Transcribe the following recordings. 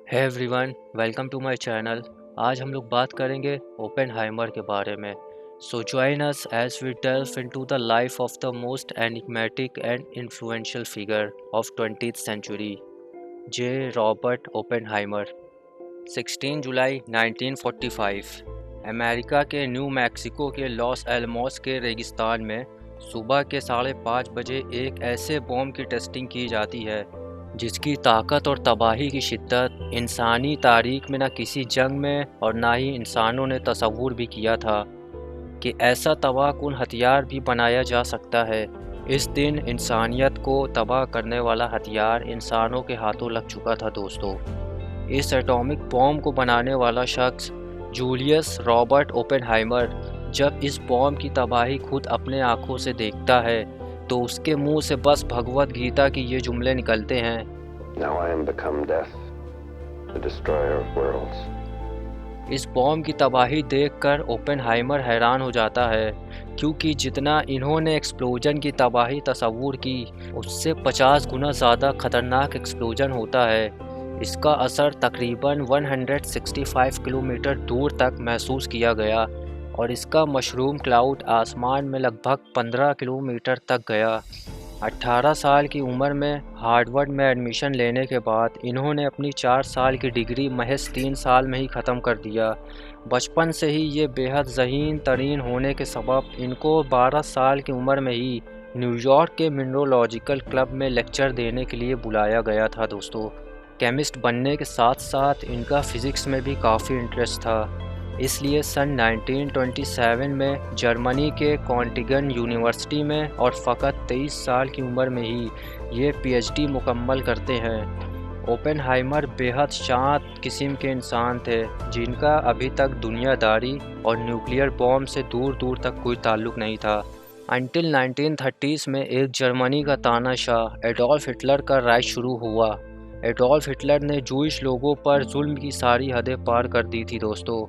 है everyone, welcome to my channel. आज हम लोग बात करेंगे ओपेनहाइमर के बारे में। So join us as we delve into the life of the most enigmatic and influential figure of 20th century, J Robert Oppenheimer. 16 जुलाई 1945 अमेरिका के न्यू मैक्सिको के लॉस एलमोस के रेगिस्तान में सुबह के 5:30 बजे एक ऐसे बॉम्ब की टेस्टिंग की जाती है जिसकी ताकत और तबाही की शिद्दत इंसानी तारीख में न किसी जंग में और ना ही इंसानों ने तसव्वुर भी किया था कि ऐसा तबाहकुन हथियार भी बनाया जा सकता है। इस दिन इंसानियत को तबाह करने वाला हथियार इंसानों के हाथों लग चुका था दोस्तों। इस एटॉमिक बॉम्ब को बनाने वाला शख्स जूलियस रॉबर्ट ओपेनहाइमर जब इस बॉम्ब की तबाही खुद अपने आँखों से देखता है तो उसके मुंह से बस भगवत गीता की ये जुमले निकलते हैं, Now I am become death, the destroyer of worlds. इस बॉम्ब की तबाही देखकर ओपेनहाइमर हैरान हो जाता है, क्योंकि जितना इन्होंने एक्सप्लोजन की तबाही तस्वूर की उससे 50 गुना ज़्यादा ख़तरनाक एक्सप्लोजन होता है। इसका असर तकरीबन 165 किलोमीटर दूर तक महसूस किया गया और इसका मशरूम क्लाउड आसमान में लगभग 15 किलोमीटर तक गया। 18 साल की उम्र में हार्वर्ड में एडमिशन लेने के बाद इन्होंने अपनी 4 साल की डिग्री महज 3 साल में ही ख़त्म कर दिया। बचपन से ही ये बेहद ज़हीन तरीन होने के सबब इनको 12 साल की उम्र में ही न्यूयॉर्क के मिनरोलॉजिकल क्लब में लेक्चर देने के लिए बुलाया गया था दोस्तों। केमिस्ट बनने के साथ साथ इनका फ़िज़िक्स में भी काफ़ी इंटरेस्ट था, इसलिए सन 1927 में जर्मनी के कॉन्टिगन यूनिवर्सिटी में और फ़कत 23 साल की उम्र में ही ये पीएचडी मुकम्मल करते हैं। ओपेनहाइमर बेहद शांत किस्म के इंसान थे जिनका अभी तक दुनियादारी और न्यूक्लियर बॉम्ब से दूर दूर तक कोई ताल्लुक़ नहीं था। अंटिल 1930s में एक जर्मनी का तानाशाह एडोल्फ हिटलर का राज शुरू हुआ। एडोल्फ हिटलर ने जूइश लोगों पर जुल्म की सारी हदें पार कर दी थी दोस्तों।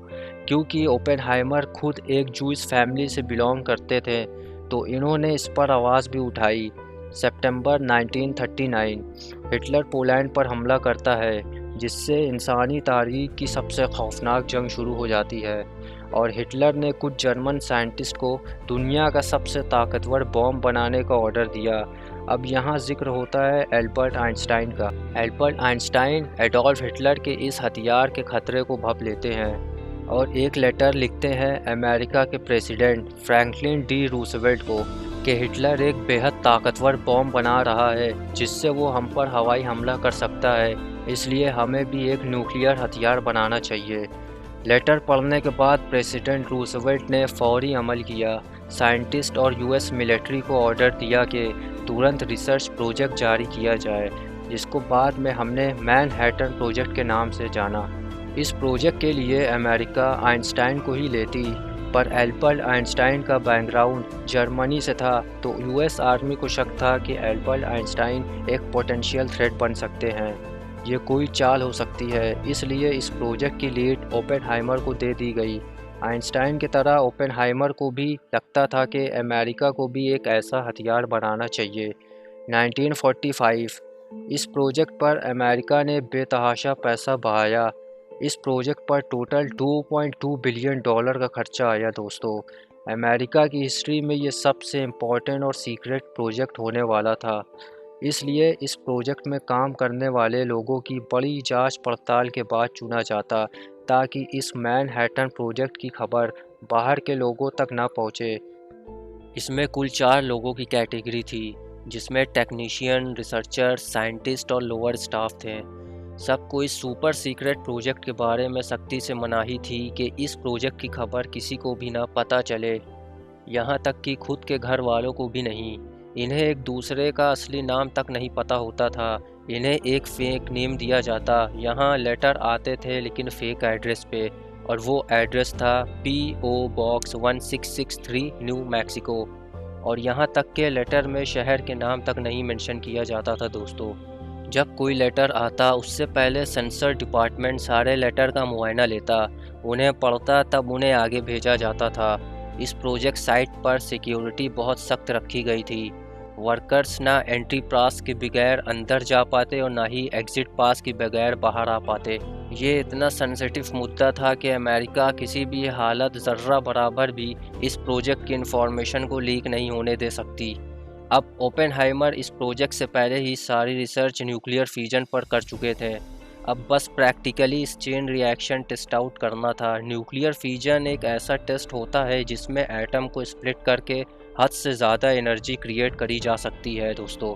क्योंकि ओपेनहाइमर खुद एक जूइश फैमिली से बिलोंग करते थे तो इन्होंने इस पर आवाज़ भी उठाई। सितंबर 1939 हिटलर पोलैंड पर हमला करता है जिससे इंसानी तारीख की सबसे खौफनाक जंग शुरू हो जाती है और हिटलर ने कुछ जर्मन साइंटिस्ट को दुनिया का सबसे ताकतवर बॉम्ब बनाने का ऑर्डर दिया। अब यहाँ जिक्र होता है एल्बर्ट आइंस्टाइन का। एल्बर्ट आइंस्टाइन एडोल्फ हिटलर के इस हथियार के खतरे को भांप लेते हैं और एक लेटर लिखते हैं अमेरिका के प्रेसिडेंट फ्रैंकलिन डी रूजवेल्ट को कि हिटलर एक बेहद ताकतवर बॉम्ब बना रहा है जिससे वो हम पर हवाई हमला कर सकता है, इसलिए हमें भी एक न्यूक्लियर हथियार बनाना चाहिए। लेटर पढ़ने के बाद प्रेसिडेंट रूजवेल्ट ने फौरी अमल किया। साइंटिस्ट और यूएस मिलिट्री को ऑर्डर दिया कि तुरंत रिसर्च प्रोजेक्ट जारी किया जाए, जिसको बाद में हमने मैनहट्टन प्रोजेक्ट के नाम से जाना। इस प्रोजेक्ट के लिए अमेरिका आइंस्टाइन को ही लेती, पर एल्बर्ट आइंस्टाइन का बैकग्राउंड जर्मनी से था तो यूएस आर्मी को शक था कि एल्बर्ट आइंस्टाइन एक पोटेंशियल थ्रेट बन सकते हैं, ये कोई चाल हो सकती है, इसलिए इस प्रोजेक्ट की लीड ओपेनहाइमर को दे दी गई। आइंस्टाइन की तरह ओपेनहाइमर को भी लगता था कि अमेरिका को भी एक ऐसा हथियार बनाना चाहिए। 1945 इस प्रोजेक्ट पर अमेरिका ने बेतहाशा पैसा बहाया। इस प्रोजेक्ट पर टोटल $2.2 बिलियन का खर्चा आया दोस्तों। अमेरिका की हिस्ट्री में ये सबसे इम्पोर्टेंट और सीक्रेट प्रोजेक्ट होने वाला था, इसलिए इस प्रोजेक्ट में काम करने वाले लोगों की बड़ी जांच पड़ताल के बाद चुना जाता ताकि इस मैनहट्टन प्रोजेक्ट की खबर बाहर के लोगों तक ना पहुंचे। इसमें कुल 4 लोगों की कैटेगरी थी, जिसमें टेक्नीशियन, रिसर्चर, साइंटिस्ट और लोअर स्टाफ थे। सबको इस सुपर सीक्रेट प्रोजेक्ट के बारे में सख्ती से मनाही थी कि इस प्रोजेक्ट की खबर किसी को भी ना पता चले, यहाँ तक कि खुद के घर वालों को भी नहीं। इन्हें एक दूसरे का असली नाम तक नहीं पता होता था, इन्हें एक फेक नेम दिया जाता। यहाँ लेटर आते थे लेकिन फेक एड्रेस पे, और वो एड्रेस था PO बॉक्स 1663 न्यू मैक्सिको। और यहाँ तक के लेटर में शहर के नाम तक नहीं मेंशन किया जाता था दोस्तों। जब कोई लेटर आता उससे पहले सेंसर डिपार्टमेंट सारे लेटर का मुआयना लेता, उन्हें पढ़ता, तब उन्हें आगे भेजा जाता था। इस प्रोजेक्ट साइट पर सिक्योरिटी बहुत सख्त रखी गई थी। वर्कर्स ना एंट्री पास के बगैर अंदर जा पाते और ना ही एग्जिट पास के बगैर बाहर आ पाते। ये इतना सेंसिटिव मुद्दा था कि अमेरिका किसी भी हालत ज़र्रा बराबर भी इस प्रोजेक्ट की इंफॉर्मेशन को लीक नहीं होने दे सकती। अब ओपेनहाइमर इस प्रोजेक्ट से पहले ही सारी रिसर्च न्यूक्लियर फ्यूजन पर कर चुके थे। अब बस प्रैक्टिकली इस चेन रिएक्शन टेस्ट आउट करना था। न्यूक्लियर फ्यूजन एक ऐसा टेस्ट होता है जिसमें एटम को स्प्लिट करके हद से ज़्यादा एनर्जी क्रिएट करी जा सकती है दोस्तों।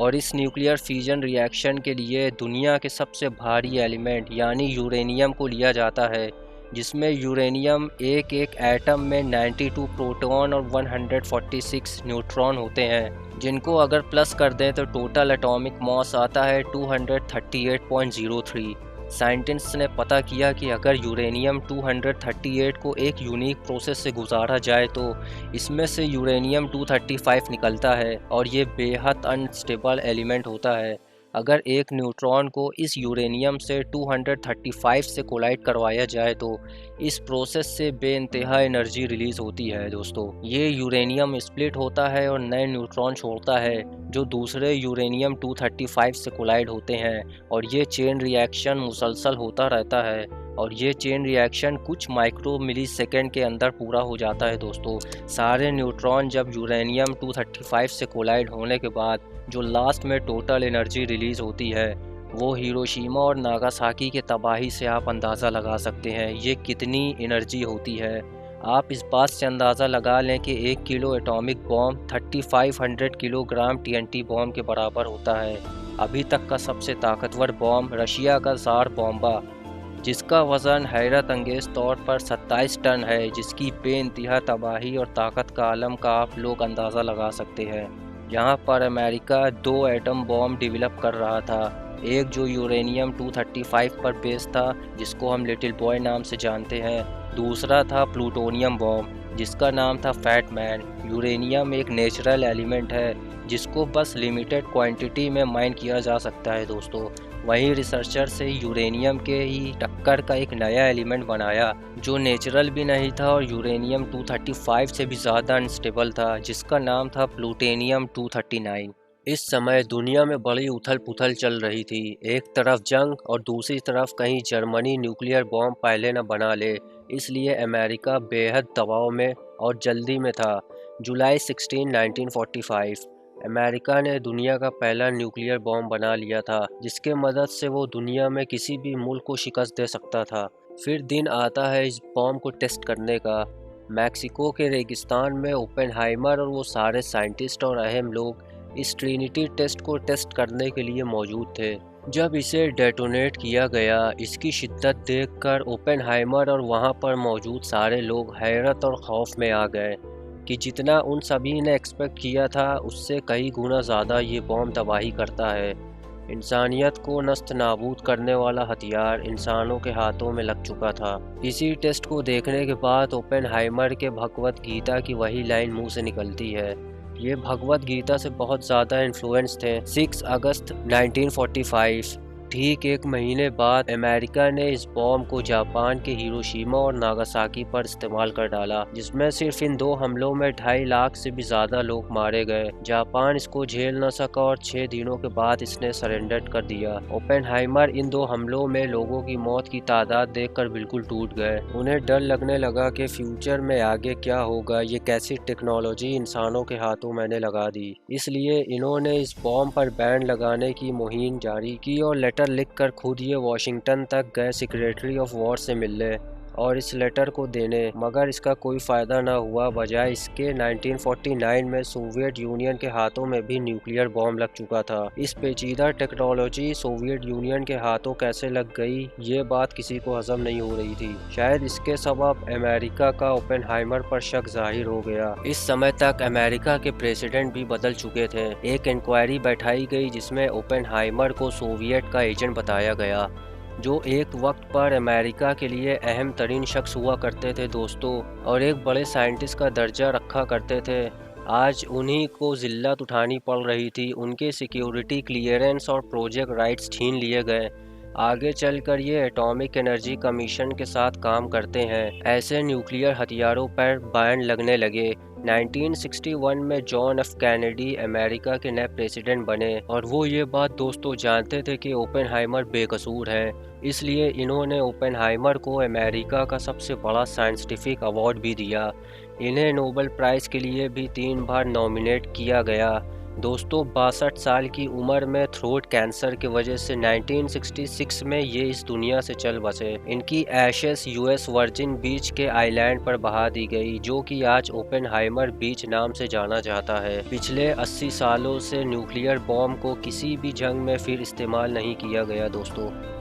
और इस न्यूक्लियर फ्यूजन रिएक्शन के लिए दुनिया के सबसे भारी एलिमेंट यानी यूरेनियम को लिया जाता है, जिसमें यूरेनियम एक एक एटम में 92 प्रोटॉन और 146 न्यूट्रॉन होते हैं, जिनको अगर प्लस कर दें तो टोटल एटॉमिक मॉस आता है 238.03। साइंटिस्ट्स ने पता किया कि अगर यूरेनियम 238 को एक यूनिक प्रोसेस से गुजारा जाए तो इसमें से यूरेनियम 235 निकलता है और ये बेहद अनस्टेबल एलिमेंट होता है। अगर एक न्यूट्रॉन को इस यूरेनियम से 235 से कोलाइड करवाया जाए तो इस प्रोसेस से बेइंतहा एनर्जी रिलीज़ होती है दोस्तों। ये यूरेनियम स्प्लिट होता है और नए न्यूट्रॉन छोड़ता है जो दूसरे यूरेनियम 235 से कोलाइड होते हैं, और ये चेन रिएक्शन मुसलसल होता रहता है और ये चेन रिएक्शन कुछ माइक्रो मिली सेकेंड के अंदर पूरा हो जाता है दोस्तों। सारे न्यूट्रॉन जब यूरेनियम 235 से कोलाइड होने के बाद जो लास्ट में टोटल एनर्जी रिलीज़ होती है वो हिरोशिमा और नागासाकी के तबाही से आप अंदाज़ा लगा सकते हैं ये कितनी एनर्जी होती है। आप इस बात से अंदाज़ा लगा लें कि 1 kilo atomic bomb 3500 kilogram TNT bomb के बराबर होता है। अभी तक का सबसे ताकतवर बॉम्ब रशिया का ज़ार बॉम्बा, जिसका वज़न हैरत अंगेज़ तौर पर 27 टन है, जिसकी बेइंतहा तबाही और ताकत का आलम का आप लोग अंदाज़ा लगा सकते हैं। यहाँ पर अमेरिका 2 एटम बॉम्ब डेवलप कर रहा था, एक जो यूरेनियम 235 पर बेस था जिसको हम लिटिल बॉय नाम से जानते हैं, दूसरा था प्लूटोनियम बॉम्ब जिसका नाम था फैट मैन। यूरेनियम एक नेचुरल एलिमेंट है जिसको बस लिमिटेड क्वांटिटी में माइन किया जा सकता है दोस्तों। वहीं रिसर्चर से यूरेनियम के ही टक्कर का एक नया एलिमेंट बनाया जो नेचुरल भी नहीं था और यूरेनियम 235 से भी ज़्यादा अनस्टेबल था, जिसका नाम था प्लूटोनियम 239। इस समय दुनिया में बड़ी उथल पुथल चल रही थी, एक तरफ जंग और दूसरी तरफ कहीं जर्मनी न्यूक्लियर बॉम्ब पहले न बना ले, इसलिए अमेरिका बेहद दबाव में और जल्दी में था। जुलाई 16, 1945 अमेरिका ने दुनिया का पहला न्यूक्लियर बॉम्ब बना लिया था जिसके मदद से वो दुनिया में किसी भी मुल्क को शिकस्त दे सकता था। फिर दिन आता है इस बॉम्ब को टेस्ट करने का। मैक्सिको के रेगिस्तान में ओपेनहाइमर और वो सारे साइंटिस्ट और अहम लोग इस ट्रिनिटी टेस्ट को टेस्ट करने के लिए मौजूद थे। जब इसे डेटोनेट किया गया, इसकी शिद्दत देखकर ओपेनहाइमर और वहाँ पर मौजूद सारे लोग हैरत और खौफ में आ गए कि जितना उन सभी ने एक्सपेक्ट किया था उससे कई गुना ज़्यादा ये बॉम्ब तबाही करता है। इंसानियत को नस्त नाबूद करने वाला हथियार इंसानों के हाथों में लग चुका था। इसी टेस्ट को देखने के बाद ओपेनहाइमर के भगवत गीता की वही लाइन मुंह से निकलती है। ये भगवत गीता से बहुत ज़्यादा इन्फ्लुएंस थे। 6 अगस्त 1945 ठीक एक महीने बाद अमेरिका ने इस बॉम्ब को जापान के हिरोशिमा और नागासाकी पर इस्तेमाल कर डाला, जिसमें सिर्फ इन 2 हमलों में 2.5 लाख से भी ज़्यादा लोग मारे गए। जापान इसको झेल न सका और 6 दिनों के बाद इसने सरेंडर कर दिया। ओपेनहाइमर इन 2 हमलों में लोगों की मौत की तादाद देखकर बिल्कुल टूट गए। उन्हें डर लगने लगा कि फ्यूचर में आगे क्या होगा, ये कैसी टेक्नोलॉजी इंसानों के हाथों मैंने लगा दी। इसलिए इन्होंने इस बॉम्ब पर बैन लगाने की मुहिम जारी की और लेटर लिखकर खुद ये वॉशिंगटन तक गए सेक्रेटरी ऑफ वॉर से मिलने और इस लेटर को देने, मगर इसका कोई फ़ायदा ना हुआ। बजाय इसके 1949 में सोवियत यूनियन के हाथों में भी न्यूक्लियर बॉम्ब लग चुका था। इस पेचीदा टेक्नोलॉजी सोवियत यूनियन के हाथों कैसे लग गई, ये बात किसी को हजम नहीं हो रही थी। शायद इसके सबब अमेरिका का ओपेनहाइमर पर शक जाहिर हो गया। इस समय तक अमेरिका के प्रेसिडेंट भी बदल चुके थे। एक इंक्वायरी बैठाई गई जिसमें ओपेनहाइमर को सोवियत का एजेंट बताया गया, जो एक वक्त पर अमेरिका के लिए अहम तरीन शख्स हुआ करते थे दोस्तों, और एक बड़े साइंटिस्ट का दर्जा रखा करते थे। आज उन्हीं को जिल्लत उठानी पड़ रही थी। उनके सिक्योरिटी क्लियरेंस और प्रोजेक्ट राइट्स छीन लिए गए। आगे चलकर ये एटॉमिक एनर्जी कमीशन के साथ काम करते हैं। ऐसे न्यूक्लियर हथियारों पर बैन लगने लगे। 1961 में जॉन एफ कैनेडी अमेरिका के नए प्रेसिडेंट बने और वो ये बात दोस्तों जानते थे कि ओपेनहाइमर बेकसूर है। इसलिए इन्होंने ओपेनहाइमर को अमेरिका का सबसे बड़ा साइंटिफिक अवार्ड भी दिया। इन्हें नोबेल प्राइज़ के लिए भी 3 बार नॉमिनेट किया गया। दोस्तों 62 साल की उम्र में थ्रोट कैंसर की वजह से 1966 में ये इस दुनिया से चल बसे। इनकी एशेस यूएस वर्जिन बीच के आइलैंड पर बहा दी गई, जो कि आज ओपेनहाइमर बीच नाम से जाना जाता है। पिछले 80 सालों से न्यूक्लियर बॉम्ब को किसी भी जंग में फिर इस्तेमाल नहीं किया गया दोस्तों।